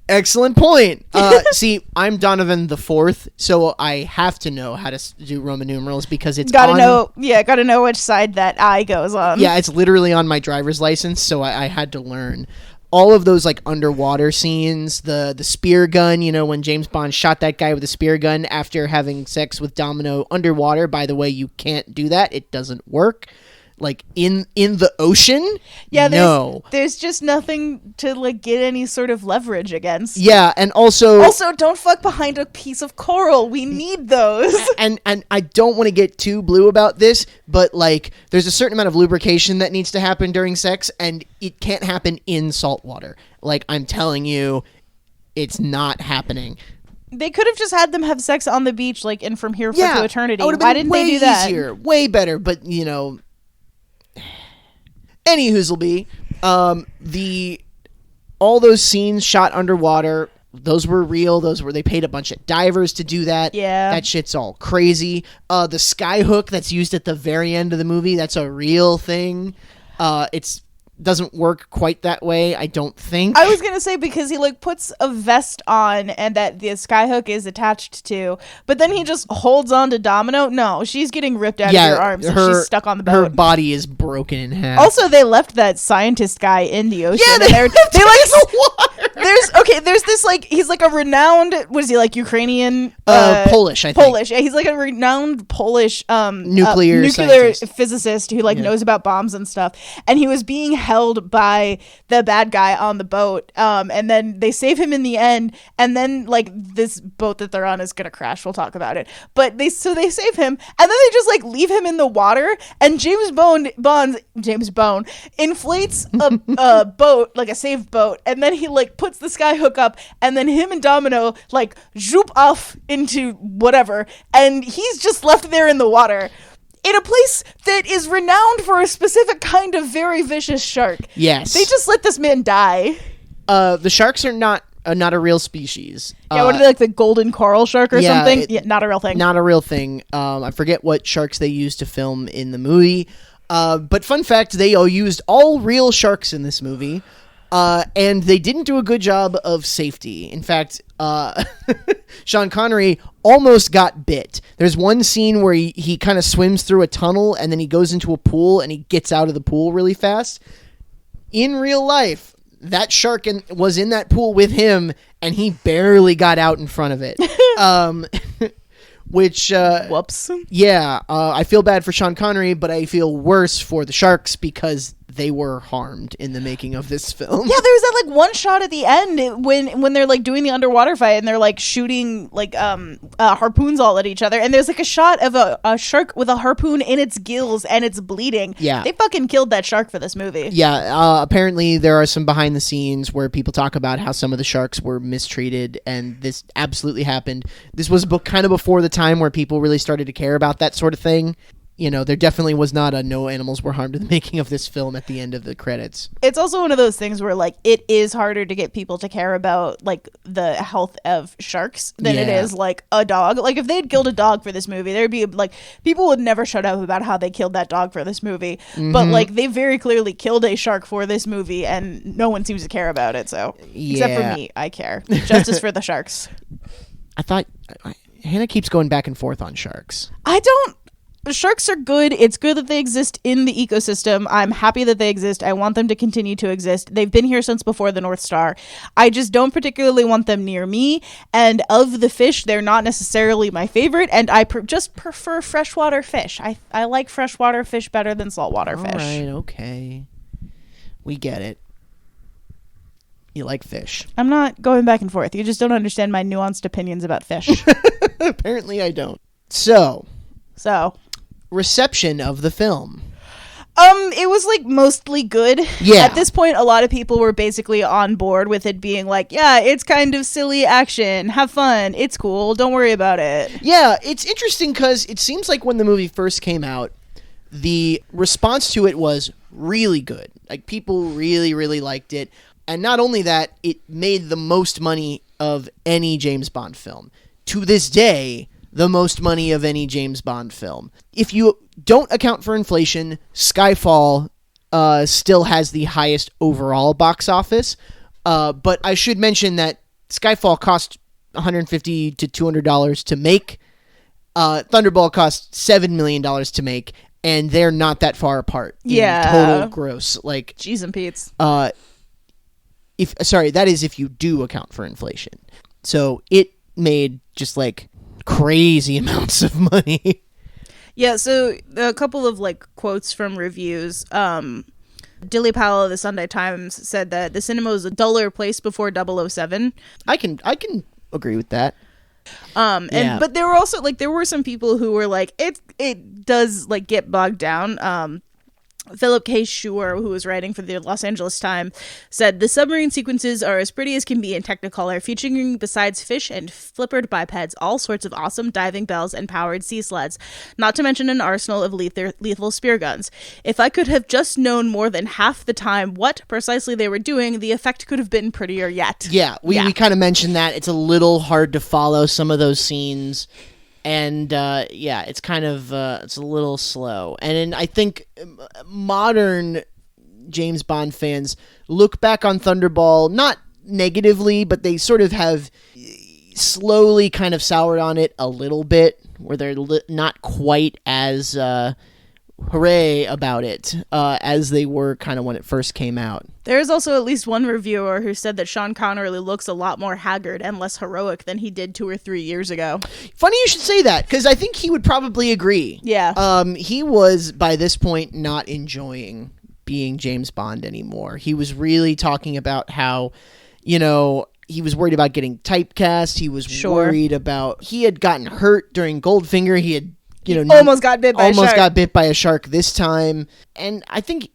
Excellent point. See, I'm Donovan the Fourth, so I have to know how to do Roman numerals because it's gotta know which side that I goes on. Yeah, it's literally on my driver's license, so I had to learn. All of those like underwater scenes, the spear gun, when James Bond shot that guy with a spear gun after having sex with Domino underwater. By the way, you can't do that. It doesn't work. Like in the ocean? Yeah, no. There's just nothing to like get any sort of leverage against. Yeah, and also don't fuck behind a piece of coral. We need those. And I don't want to get too blue about this, but like there's a certain amount of lubrication that needs to happen during sex, and it can't happen in salt water. Like I'm telling you, it's not happening. They could have just had them have sex on the beach, like in From Here to Eternity. Why didn't they do that? Easier, way better, but any whoozleby, all those scenes shot underwater, those were real. They paid a bunch of divers to do that. Yeah. That shit's all crazy. The sky hook that's used at the very end of the movie, that's a real thing. It's doesn't work quite that way, I don't think. I was gonna say because he like puts a vest on and that the skyhook is attached to, but then he just holds on to Domino. No, she's getting ripped out of your arms and she's stuck on the boat. Her body is broken in half. Also, they left that scientist guy in the ocean. Yeah, they like the water. There's this like he's like a renowned Ukrainian Polish, I think. Polish. Yeah, he's like a renowned Polish nuclear physicist who like knows about bombs and stuff. And he was being held by the bad guy on the boat. And then they save him in the end. And then like this boat that they're on is gonna crash. We'll talk about it. But they save him, and then they just like leave him in the water. And James Bond inflates a boat, like a saved boat, and then he like puts the sky hook up, and then him and Domino like zoop off into whatever, and he's just left there in the water in a place that is renowned for a specific kind of very vicious shark. Yes. They just let this man die. The sharks are not a real species. Yeah, what are they, like the golden coral shark or something? Yeah, not a real thing. Not a real thing. I forget what sharks they used to film in the movie. But fun fact, they used all real sharks in this movie. And they didn't do a good job of safety. In fact, Sean Connery almost got bit. There's one scene where he kind of swims through a tunnel and then he goes into a pool and he gets out of the pool really fast. In real life, that shark was in that pool with him and he barely got out in front of it. Which whoops. Yeah, I feel bad for Sean Connery, but I feel worse for the sharks because they were harmed in the making of this film. Yeah, there's that like one shot at the end when they're like doing the underwater fight and they're like shooting like harpoons all at each other, and there's like a shot of a shark with a harpoon in its gills and it's bleeding. Yeah, they fucking killed that shark for this movie. Yeah, apparently there are some behind the scenes where people talk about how some of the sharks were mistreated, and this absolutely happened. This was kind of before the time where people really started to care about that sort of thing. There definitely was not a no animals were harmed in the making of this film at the end of the credits. It's also one of those things where, like, it is harder to get people to care about, like, the health of sharks than it is, like, a dog. Like, if they'd killed a dog for this movie, there'd be, like, people would never shut up about how they killed that dog for this movie. Mm-hmm. But, like, they very clearly killed a shark for this movie, and no one seems to care about it, so. Yeah. Except for me, I care. Justice for the sharks. I thought... Hannah keeps going back and forth on sharks. I don't... Sharks are good. It's good that they exist in the ecosystem. I'm happy that they exist. I want them to continue to exist. They've been here since before the North Star. I just don't particularly want them near me. And of the fish, they're not necessarily my favorite. And I just prefer freshwater fish. I like freshwater fish better than saltwater fish. All right, okay. We get it. You like fish. I'm not going back and forth. You just don't understand my nuanced opinions about fish. Apparently I don't. So... reception of the film. It was like mostly good. Yeah. At this point, a lot of people were basically on board with it being like, yeah, it's kind of silly action. Have fun. It's cool. Don't worry about it. Yeah, it's interesting because it seems like when the movie first came out, the response to it was really good. Like, people really, really liked it. And not only that, it made the most money of any James Bond film. To this day, the most money of any James Bond film. If you don't account for inflation, Skyfall still has the highest overall box office. But I should mention that Skyfall cost $150 to $200 to make. Thunderball cost $7 million to make, and they're not that far apart. In total gross. Like, Jeez and Pete's. That is if you do account for inflation. So it made just like crazy amounts of money. Yeah, so a couple of like quotes from reviews. Dilly Powell of the Sunday Times said that the cinema was a duller place before 007. I can agree with that. But there were also like there were some people who were like it does like get bogged down. Philip K. Schur, who was writing for the Los Angeles Times, said the submarine sequences are as pretty as can be in Technicolor, featuring besides fish and flippered bipeds, all sorts of awesome diving bells and powered sea sleds, not to mention an arsenal of lethal spear guns. If I could have just known more than half the time what precisely they were doing, the effect could have been prettier yet. Yeah, we kind of mentioned that. It's a little hard to follow some of those scenes. And, it's kind of, it's a little slow. And I think modern James Bond fans look back on Thunderball, not negatively, but they sort of have slowly kind of soured on it a little bit, where they're not quite as hooray about it as they were kind of when it first came out. There's also at least one reviewer who said that Sean Connery looks a lot more haggard and less heroic than he did 2 or 3 years ago. Funny you should say that, because I think he would probably agree. Yeah. He was, by this point, not enjoying being James Bond anymore. He was really talking about how, he was worried about getting typecast. He was worried about... He had gotten hurt during Goldfinger. He had almost got bit by a shark this time. And I think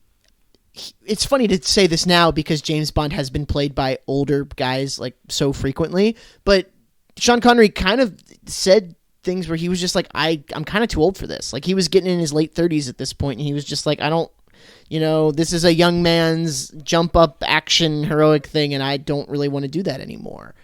it's funny to say this now because James Bond has been played by older guys like so frequently, but Sean Connery kind of said things where he was just like, I'm kind of too old for this. Like, he was getting in his late 30s at this point, and he was just like, I don't, this is a young man's jump up action heroic thing, and I don't really want to do that anymore.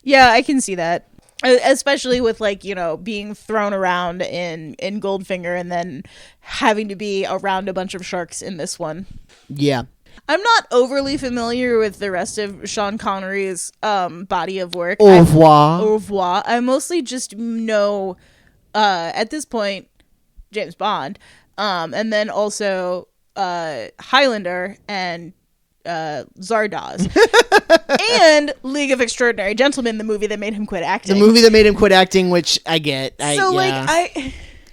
Yeah, I can see that. Especially with, like, being thrown around in Goldfinger and then having to be around a bunch of sharks in this one. Yeah. I'm not overly familiar with the rest of Sean Connery's body of work. Au revoir. Au revoir. I mostly just know, at this point, James Bond. And then also Highlander and Zardoz. And League of Extraordinary Gentlemen, the movie that made him quit acting. Which I get.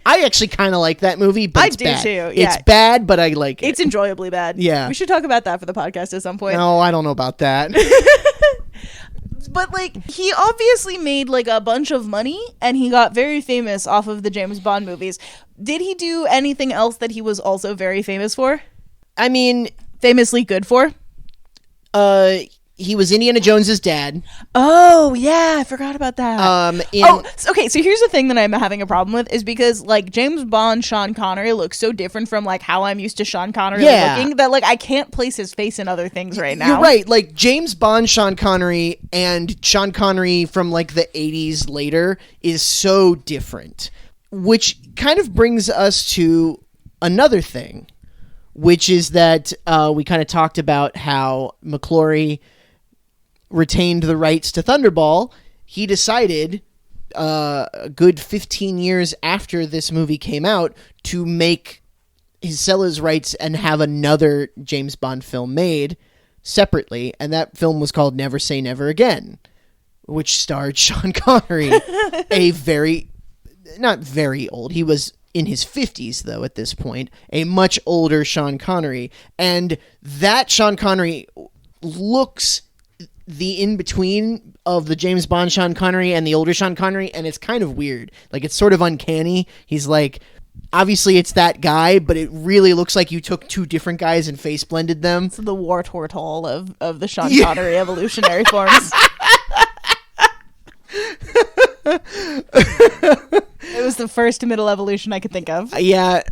I actually kind of like that movie, but I it's do bad. too. Yeah. It's bad, but I like it. It's enjoyably bad. Yeah. We should talk about that for the podcast at some point. No, I don't know about that. But, like, he obviously made, like, a bunch of money, and he got very famous off of the James Bond movies. Did he do anything else that he was also very famous for? I mean... Famously good for? He was Indiana Jones's dad. Oh, yeah, I forgot about that. Okay, so here's the thing that I'm having a problem with, is because, like, James Bond, Sean Connery looks so different from, like, how I'm used to Sean Connery looking, that, like, I can't place his face in other things right now. You're right, like, James Bond, Sean Connery, and Sean Connery from, like, the 80s later is so different, which kind of brings us to another thing, which is that we kind of talked about how McClory retained the rights to Thunderball. He decided a good 15 years after this movie came out to sell his rights and have another James Bond film made separately, and that film was called Never Say Never Again, which starred Sean Connery, not very old, he was in his 50s, though, at this point, a much older Sean Connery, and that Sean Connery looks the in-between of the James Bond Sean Connery and the older Sean Connery, and it's kind of weird. Like, it's sort of uncanny. He's like, obviously it's that guy, but it really looks like you took two different guys and face blended them. It's the war tortle of the Sean Connery evolutionary forms. It was the first middle evolution I could think of. Yeah,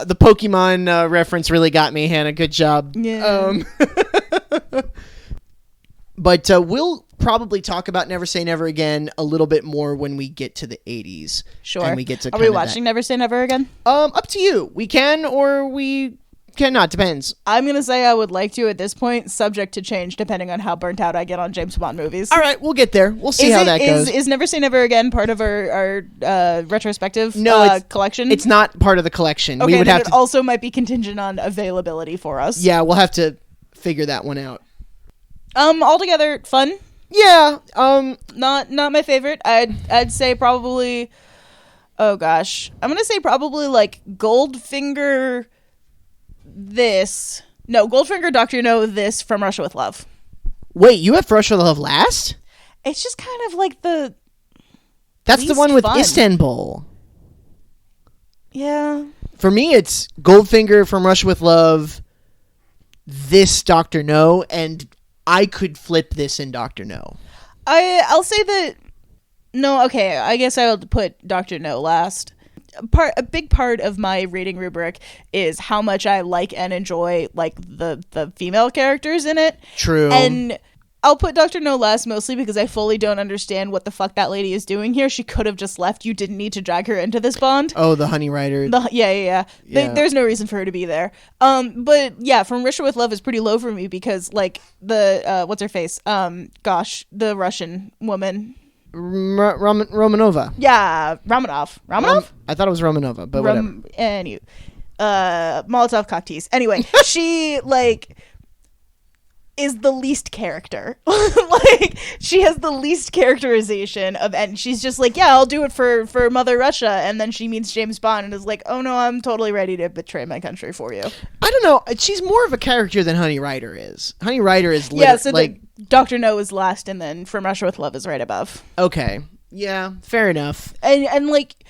the Pokemon reference really got me, Hannah. Good job. Yeah. But we'll probably talk about Never Say Never Again a little bit more when we get to the 80s. Sure. And we get to Are we watching Never Say Never Again? Up to you. We can, or we cannot. Depends. I'm gonna say I would like to at this point, subject to change depending on how burnt out I get on James Bond movies. All right, we'll get there. We'll see how that goes. Is Never Say Never Again part of our retrospective collection? It's not part of the collection. Okay, we would then have it also might be contingent on availability for us. Yeah, we'll have to figure that one out. Altogether, fun. Yeah. Not my favorite. I'd say probably. Oh gosh, I'm gonna say probably like Goldfinger. Goldfinger, Dr. No, this From Russia with Love. Wait, you have Russia with Love last? It's just kind of like the. That's the one with fun. Istanbul. Yeah. For me, it's Goldfinger, From Russia with Love, this Dr. No, and I could flip this in Dr. No. I'll say that. No, okay. I guess I would put Dr. No last. A big part of my rating rubric is how much I like and enjoy like the female characters in it. True. And I'll put Dr. No last mostly because I fully don't understand what the fuck that lady is doing here. She could have just left. You didn't need to drag her into this bond. Oh, the Honey Rider. Yeah. There's no reason for her to be there. But yeah, From Russia with Love is pretty low for me because like the what's her face? The Russian woman. Romanova. Yeah, Romanov. I thought it was Romanova, but whatever. Molotov cocktease. Anyway, she like is the least character. Like she has the least characterization of, and she's just like, yeah, I'll do it for Mother Russia, and then she meets James Bond and is like, oh no, I'm totally ready to betray my country for you. I don't know. She's more of a character than Honey Rider is. Honey Rider is so like Dr. No is last, and then From Russia with Love is right above. Okay. Yeah, fair enough. And like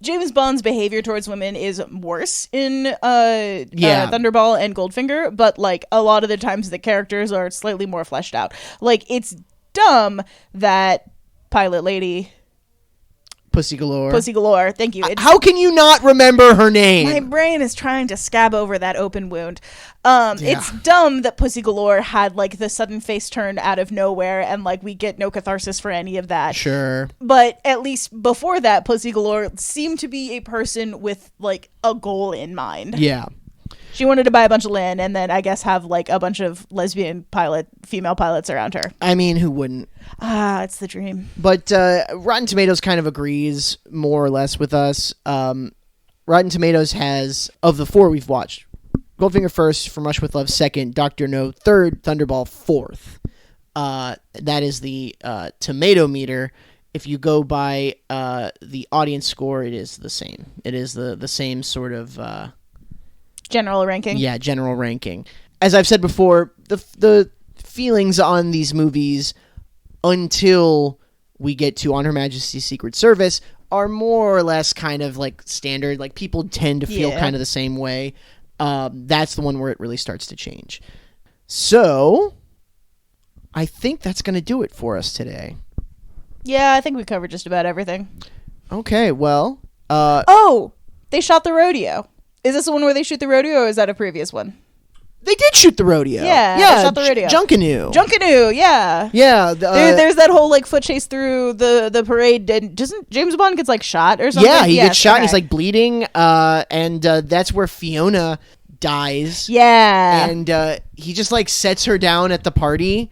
James Bond's behavior towards women is worse in Thunderball and Goldfinger, but like a lot of the times the characters are slightly more fleshed out. Like it's dumb that pilot lady Pussy Galore. Thank you. How can you not remember her name? My brain is trying to scab over that open wound. It's dumb that Pussy Galore had like the sudden face turn out of nowhere and like we get no catharsis for any of that. Sure. But at least before that, Pussy Galore seemed to be a person with like a goal in mind. Yeah. She wanted to buy a bunch of land and then I guess have like a bunch of female pilots around her. I mean, who wouldn't? It's the dream. But Rotten Tomatoes kind of agrees more or less with us. Rotten Tomatoes has, of the four we've watched, Goldfinger first, From Russia with Love second, Dr. No third, Thunderball fourth. That is the tomato meter. If you go by the audience score, it is the same. It is the same sort of... general ranking. Yeah, general ranking. As I've said before, the feelings on these movies until we get to On Her Majesty's Secret Service are more or less kind of like standard. Like people tend to feel kind of the same way. That's the one where it really starts to change. So I think that's going to do it for us today. Yeah, I think we covered just about everything. Okay, well. They shot the rodeo. Is this the one where they shoot the rodeo, or is that a previous one? They did shoot the rodeo. Yeah, they shot the rodeo. Junkanoo, yeah. Yeah. There's that whole like foot chase through the parade. And doesn't James Bond gets like shot or something? Yeah, he gets shot and he's like bleeding. And that's where Fiona dies. Yeah. And he just like sets her down at the party.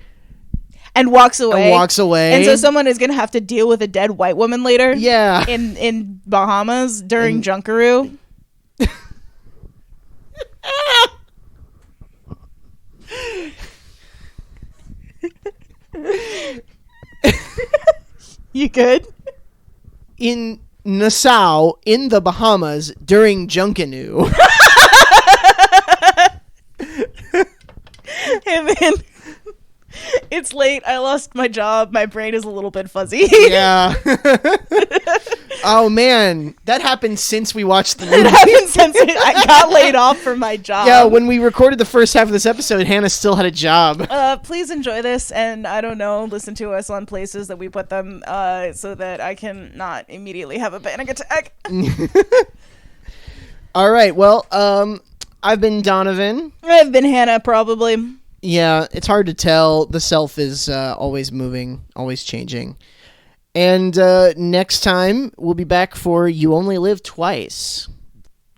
And walks away. And so someone is going to have to deal with a dead white woman later. Yeah. In Bahamas during Junkaroo. You good? In Nassau, in the Bahamas, during Junkanoo. Hey, man. It's late. I lost my job. My brain is a little bit fuzzy. Yeah. Oh, man. That happened since we watched the movie. It happened since I got laid off from my job. Yeah, when we recorded the first half of this episode, Hannah still had a job. Please enjoy this, and I don't know, listen to us on places that we put them so that I can not immediately have a panic attack. All right, well, I've been Donovan. I've been Hannah, probably. Yeah, it's hard to tell. The self is always moving, always changing. And next time, we'll be back for You Only Live Twice.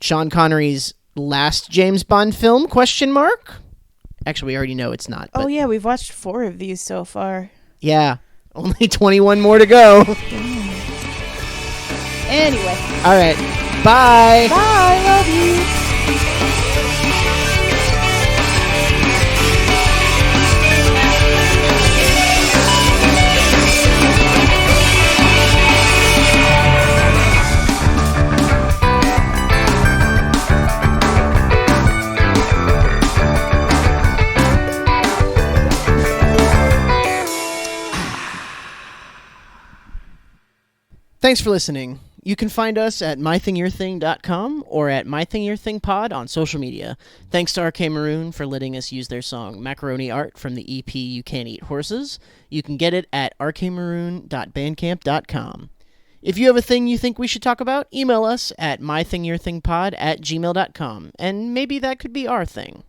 Sean Connery's last James Bond film, question mark? Actually, we already know it's not. But Oh yeah, we've watched 4 of these so far. yeah, only 21 more to go. Anyway. All right, bye. Bye, love you. Thanks for listening. You can find us at mythingyourthing.com or at mythingyourthingpod on social media. Thanks to RK Maroon for letting us use their song Macaroni Art from the EP You Can't Eat Horses. You can get it at rkmaroon.bandcamp.com. If you have a thing you think we should talk about, email us at mythingyourthingpod@gmail.com, and maybe that could be our thing.